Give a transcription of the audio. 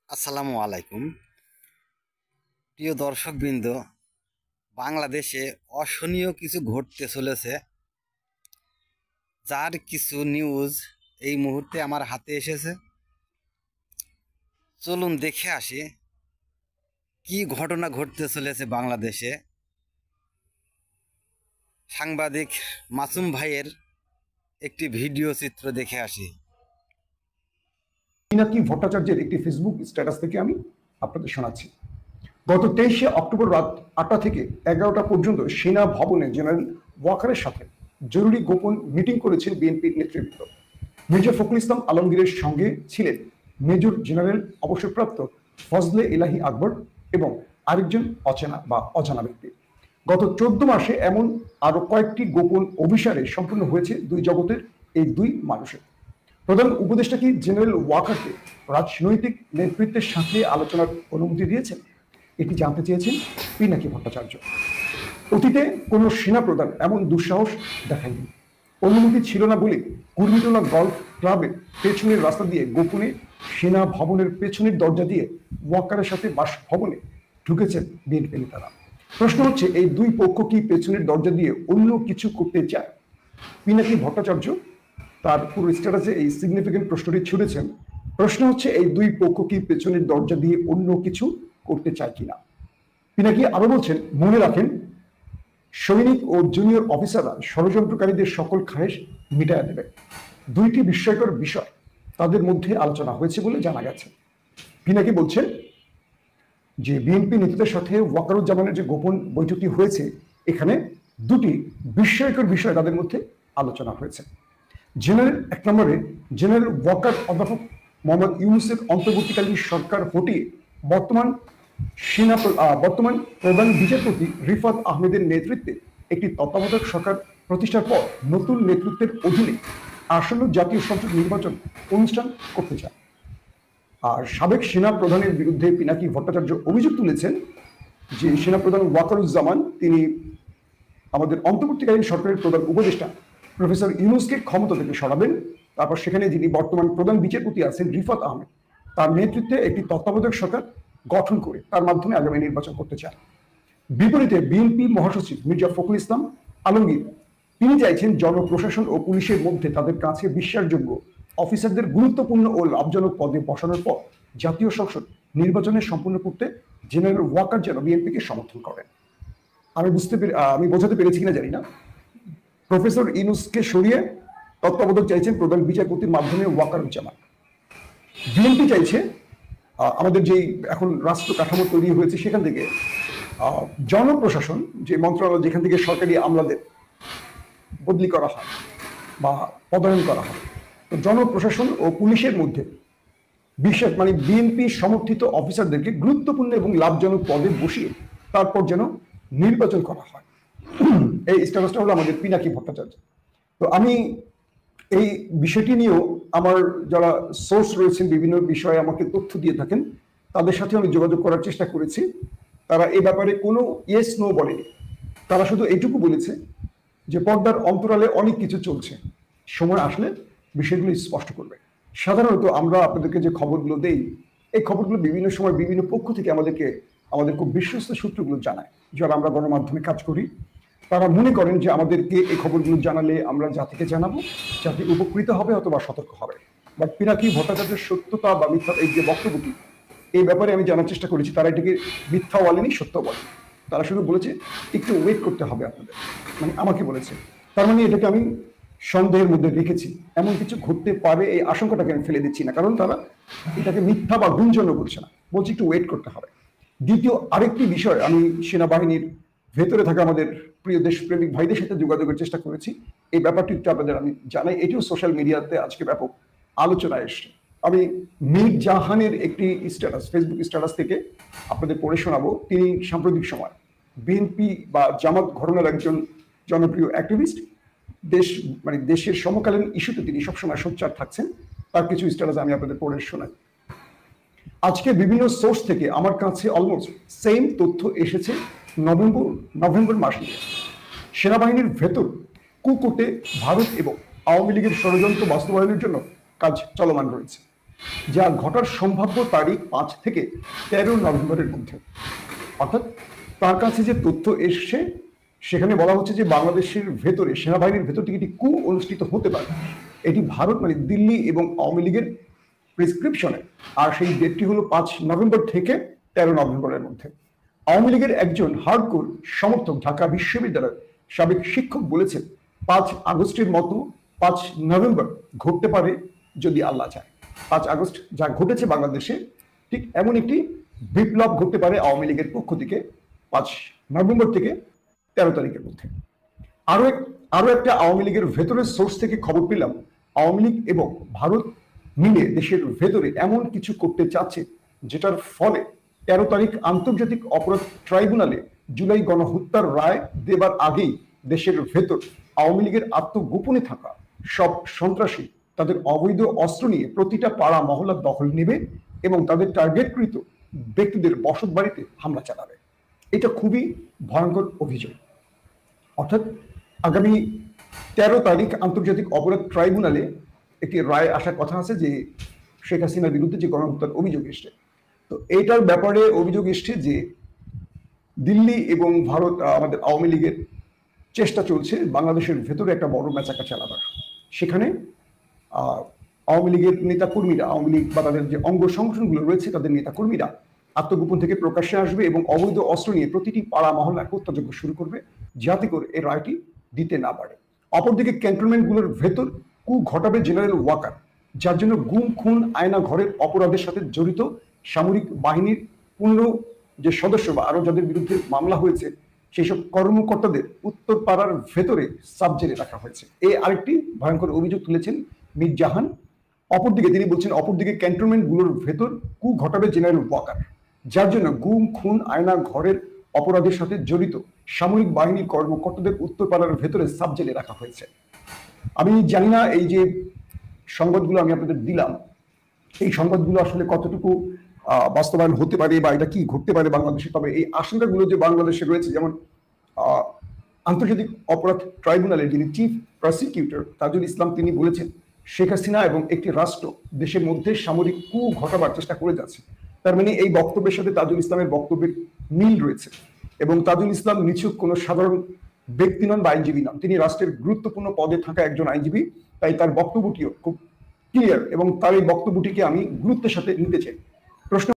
আসসালামু আলাইকুম। প্রিয় দর্শকবৃন্দ, বাংলাদেশে অশনীয় কিছু ঘটতে চলেছে, যার কিছু নিউজ এই মুহূর্তে আমার হাতে এসেছে। চলুন দেখে আসি কি ঘটনা ঘটতে চলেছে বাংলাদেশে। সাংবাদিক মাসুম ভাইয়ের একটি ভিডিও চিত্র দেখে আসি। পিনাকি ভট্টাচার্যের একটি ফেসবুক স্ট্যাটাস থেকে আমি আপনাদের শোনাচ্ছি। গত 23শে অক্টোবর রাত 8টা থেকে 11টা পর্যন্ত সেনা ভবনে জেনারেল ওয়াকারের সাথে জরুরি গোপন মিটিং করেছেন বিএনপির নেতৃবৃন্দ। মির্জা ফখরুল ইসলাম আলমগীরের সঙ্গে ছিলেন মেজর জেনারেল অবসরপ্রাপ্ত ফজলে ইলাহি আকবর এবং আরেকজন অজানা ব্যক্তি। গত 14 মাসে এমন আরো কয়েকটি গোপন অভিসারে সম্পূর্ণ হয়েছে দুই জগতের এই দুই মানুষের। প্রধান উপদেষ্টা কি জেনারেল ওয়াকারকে রাজনৈতিক নেতৃত্বের সাথে আলোচনার অনুমতি দিয়েছেন? এটি জানতে চেয়েছেন পিনাকি ভট্টাচার্য। অতীতে কোনো সেনা প্রধান এমন দুঃসাহস দেখায়নি। অনুমতি ছিল না বলে কুর্মিটোলা গলফ ক্লাবের পেছনের রাস্তা দিয়ে গোপনে সেনা ভবনের পেছনের দরজা দিয়ে ওয়াকারের সাথে বাসভবনে ঢুকেছেন বিএনপি নেতারা। প্রশ্ন হচ্ছে, এই দুই পক্ষ কি পেছনের দরজা দিয়ে অন্য কিছু করতে চায়? পিনাকি ভট্টাচার্য তার পুরো স্ট্যাটাসে এই সিগনিফিকেন্ট প্রশ্নটি ছুড়েছেন। প্রশ্ন হচ্ছে, এই দুই পক্ষ কি পেছনের দরজা দিয়ে অন্য কিছু করতে চায় কিনা। পিনাকি আরো বলছেন, মনে রাখেন, সৈনিক ও জুনিয়র অফিসাররা ষড়যন্ত্রকারীদের সকল খায়েশ মিটায় দেবে। দুইটি বিস্ময়কর বিষয় তাদের মধ্যে আলোচনা হয়েছে বলে জানা গেছে। পিনাকি বলছেন যে বিএনপি নেতৃত্বের সাথে ওয়াকারুজ্জামানের যে গোপন বৈঠকটি হয়েছে, এখানে দুটি বিস্ময়কর বিষয় তাদের মধ্যে আলোচনা হয়েছে। জেনারেল 1 নম্বরে, জেনারেল ওয়াকার অধ্যাপক মোহাম্মদ ইউনূসের অন্তর্বর্তীকালীন সরকার হটিয়ে বর্তমান বর্তমান প্রধান বিচারপতি রিফাত আহমেদের নেতৃত্বে একটি তত্ত্বাবধায়ক সরকার প্রতিষ্ঠার পর নতুন নেতৃত্বের অধীনে আসন্ন জাতীয় সংসদ নির্বাচন অনুষ্ঠান করতে চায়। আর সাবেক সেনা প্রধানের বিরুদ্ধে পিনাকি ভট্টাচার্য অভিযোগ তুলেছেন যে সেনাপ্রধান ওয়াকারুজ্জামান তিনি আমাদের অন্তর্বর্তীকালীন সরকারের প্রধান উপদেষ্টা প্রফেসর ইউনূসকে ক্ষমতা থেকে সরাবেন। তারপর সেখানে যিনি বর্তমান প্রধান বিচারপতি আছেন রিফাত আহমেদ, তার নেতৃত্বে একটি তত্ত্বাবধায়ক সরকার গঠন করে তার মাধ্যমে আগামী নির্বাচন করতে চান। বিপরীতে বিএনপি মহাসচিব মির্জা ফখরুল ইসলাম আলমগীর তিনি চাইছেন জনপ্রশাসন ও পুলিশের মধ্যে তাদের কাছে বিশ্বাসযোগ্য অফিসারদের গুরুত্বপূর্ণ ও লাভজনক পদে বসানোর পর জাতীয় সংসদ নির্বাচনে সম্পূর্ণ করতে জেনারেল ওয়াকার যেন বিএনপিকে সমর্থন করেন। আমি বোঝাতে পেরেছি কিনা জানি না। প্রফেসর ইউনূসকে সরিয়ে তত্ত্বাবধায়ক চাইছেন প্রধান বিচারপতির মাধ্যমে ওয়াকারুজ্জামান। বিএনপি চাইছে আমাদের যেই এখন রাষ্ট্র কাঠামো তৈরি হয়েছে সেখান থেকে জনপ্রশাসন যে মন্ত্রণালয়, যেখান থেকে সরকারি আমলাদের বদলি করা হয় বা পদায়ন করা হয়, তো জনপ্রশাসন ও পুলিশের মধ্যে বিশেষ বিএনপি সমর্থিত অফিসারদেরকে গুরুত্বপূর্ণ এবং লাভজনক পদে বসিয়ে তারপর যেন নির্বাচন করা হয়। এই স্ট্যাটাসটা হলো আমাদের পিনাকি ভট্টাচার্য। তো আমি এই বিষয়টি নিয়েও আমার যারা সোর্স রয়েছেন বিভিন্ন বিষয়ে আমাকে তথ্য দিয়ে থাকেন, তাদের সাথে আমি যোগাযোগ করার চেষ্টা করেছি। তারা এই ব্যাপারে কোনো ইয়েস নো বলেনি। তারা শুধু এইটুকু বলেছে যে পর্দার অন্তরালে অনেক কিছু চলছে, সময় আসলে বিষয়গুলো স্পষ্ট করবে। সাধারণত আমরা আপনাদেরকে যে খবরগুলো দেই, এই খবরগুলো বিভিন্ন সময় বিভিন্ন পক্ষ থেকে আমাদের খুব বিশ্বস্ত সূত্রগুলো জানায়, যারা আমরা গণমাধ্যমে কাজ করি। তারা মনে করেন যে আমাদেরকে এই খবরগুলো জানালে আমরা জাতিকে জানাবো, জাতি উপকৃত হবে অথবা সতর্ক হবে। বাট পিনাকি ভট্টাচার্যের সত্যতা বা মিথ্যা এই যে বক্তব্যটি, এই ব্যাপারে আমি জানার চেষ্টা করেছি। তারা এটাকে মিথ্যা বলেনি, সত্য বলেনি। তারা শুধু বলেছে একটু ওয়েট করতে হবে আপনাদের, আমাকে বলেছে। তার মানে এটাকে আমি সন্দেহের মধ্যে রেখেছি। এমন কিছু ঘটতে পারে এই আশঙ্কাটাকে আমি ফেলে দিচ্ছি না, কারণ তারা এটাকে মিথ্যা বা গুঞ্জনও বলছে না, বলছে একটু ওয়েট করতে হবে। দ্বিতীয় আরেকটি বিষয়, আমি সেনাবাহিনীর ভেতরে থাকা আমাদের প্রিয় দেশপ্রেমিক ভাইদের সাথে যোগাযোগের চেষ্টা করেছি। এই ব্যাপারটি একটু আপনাদের আমি জানাই, এটিও সোশ্যাল মিডিয়াতে আজকে ব্যাপক আলোচনায় এসছে। আমি মীর জাহানের একটি স্ট্যাটাস, ফেসবুক স্ট্যাটাস থেকে আপনাদের পড়ে শোনাবো। তিনি সাম্প্রতিক সময় বিএনপি বা জামাত ঘরানার একজন জনপ্রিয় অ্যাক্টিভিস্ট। দেশের সমকালীন ইস্যুতে তিনি সবসময় সোচ্চার থাকছেন। তার কিছু স্ট্যাটাস আমি আপনাদের পড়ে শোনাই। আজকে বিভিন্ন সোর্স থেকে আমার কাছে অলমোস্ট সেম তথ্য এসেছে নভেম্বর মাস নিয়ে। সেনাবাহিনীর ভেতর কুকোটে ভারত এবং আওয়ামী লীগের ষড়যন্ত্র বাস্তবায়নের জন্য কাজ চলমান রয়েছে। যা ঘটার সম্ভাব্য তারিখ 5 থেকে 13 নভেম্বরের মধ্যে। অর্থাৎ তার কাছে যে তথ্য এসছে সেখানে বলা হচ্ছে যে বাংলাদেশের ভেতরে, সেনাবাহিনীর ভেতর থেকে একটি কু অনুষ্ঠিত হতে পারে। এটি ভারত মানে দিল্লি এবং আওয়ামী লীগের প্রেসক্রিপশনে, আর সেই ডেটটি হলো 5 নভেম্বর থেকে 13 নভেম্বরের মধ্যে। আওয়ামী লীগের একজন হার্ডকোর সমর্থক ঢাকা বিশ্ববিদ্যালয়ের সাবেক শিক্ষক বলেছেন 5 আগস্টের মতো 5 নভেম্বর ঘটতে পারে যদি আল্লাহ চায়। 5 আগস্ট যা ঘটেছে বাংলাদেশে, ঠিক এমন একটি বিপ্লব ঘটতে পারে আওয়ামী লীগের পক্ষ থেকে 5 নভেম্বর থেকে 13 তারিখের মধ্যে। আরো একটা আওয়ামী লীগের ভেতরের সোর্স থেকে খবর পেলাম, আওয়ামী লীগ এবং ভারত মিলে দেশের ভেতরে এমন কিছু করতে চাচ্ছে যেটার ফলে 13 তারিখ আন্তর্জাতিক অপরাধ ট্রাইব্যুনালে জুলাই গণহত্যার রায় দেবার আগেই দেশের ভেতর আওয়ামী লীগের আত্মগোপনে থাকা সব সন্ত্রাসী তাদের অবৈধ অস্ত্র নিয়ে প্রতিটা পাড়া মহল্লা দখল নেবে এবং তাদের টার্গেটকৃত ব্যক্তিদের বসত বাড়িতে হামলা চালাবে। এটা খুবই ভয়ঙ্কর অভিযোগ। অর্থাৎ আগামী 13 তারিখ আন্তর্জাতিক অপরাধ ট্রাইব্যুনালে একটি রায় আসার কথা আছে যে শেখ হাসিনার বিরুদ্ধে যে গণহত্যার অভিযোগ এসছে। তো এইটার ব্যাপারে অভিযোগ এসছে যে দিল্লি এবং ভারত, আমাদের আওয়ামী লীগের চেষ্টা চলছে বাংলাদেশের ভেতরে একটা বড় ম্যাচাকা চালাবার। সেখানে আওয়ামী লীগের নেতাকর্মীরা, আওয়ামী লীগ বা তাদের যে অঙ্গ সংগঠনগুলো রয়েছে তাদের নেতাকর্মীরা আত্মগোপন থেকে প্রকাশ্যে আসবে এবং অবৈধ অস্ত্র নিয়ে প্রতিটি পাড়া মহল্লায় হত্যাযজ্ঞ শুরু করবে, যাতে করে এই রায়টি দিতে না পারে। অপরদিকে ক্যান্টনমেন্টগুলোর ভেতর কু ঘটাবে জেনারেল ওয়াকার, যার জন্য গুম খুন আয়না ঘরের অপরাধের সাথে জড়িত সামরিক বাহিনীর পূর্ণ যে সদস্য বা আরো যাদের বিরুদ্ধে মামলা হয়েছে সেই সব কর্মকর্তাদের উত্তরপাড়ার ভেতরে সাব জেলে রাখা হয়েছে। এই আরেকটি ভয়ঙ্কর অভিযোগ তুলেছেন মীর জাহান। অপরদিকে তিনি বলছেন, অপরদিকে ক্যান্টনমেন্টগুলোর ভেতর কু ঘটাবে জেনারেল ওয়াকার, যার জন্য গুম খুন আয়না ঘরের অপরাধের সাথে জড়িত সামরিক বাহিনীর কর্মকর্তাদের উত্তরপাড়ার ভেতরে সাব জেলে রাখা হয়েছে। আমি জানি না এই যে সংবাদগুলো আমি আপনাদের দিলাম, এই সংবাদগুলো আসলে কতটুকু বাস্তবায়ন হতে পারে বা এটা কি ঘটতে পারে বাংলাদেশে। তবে এই আশঙ্কাগুলো যে বাংলাদেশে রয়েছে, যেমন আন্তর্জাতিক অপরাধ ট্রাইব্যুনালের যিনি চিফ প্রসিকিউটর তাজুল ইসলাম, তিনি বলেছেন শেখ হাসিনা এবং একটি রাষ্ট্র দেশের মধ্যে সামরিক কু ঘটাবার চেষ্টা করে যাচ্ছে। তার মানে এই বক্তব্যের সাথে তাজুল ইসলামের বক্তব্যের মিল রয়েছে। এবং তাজুল ইসলাম নিছক কোনো সাধারণ ব্যক্তি নন বা আইনজীবী নন, তিনি রাষ্ট্রের গুরুত্বপূর্ণ পদে থাকা একজন আইনজীবী। তাই তার বক্তব্যটিও খুব ক্লিয়ার এবং তার এই বক্তব্যটিকে আমি গুরুত্বের সাথে নিতে চাই। প্রশ্ন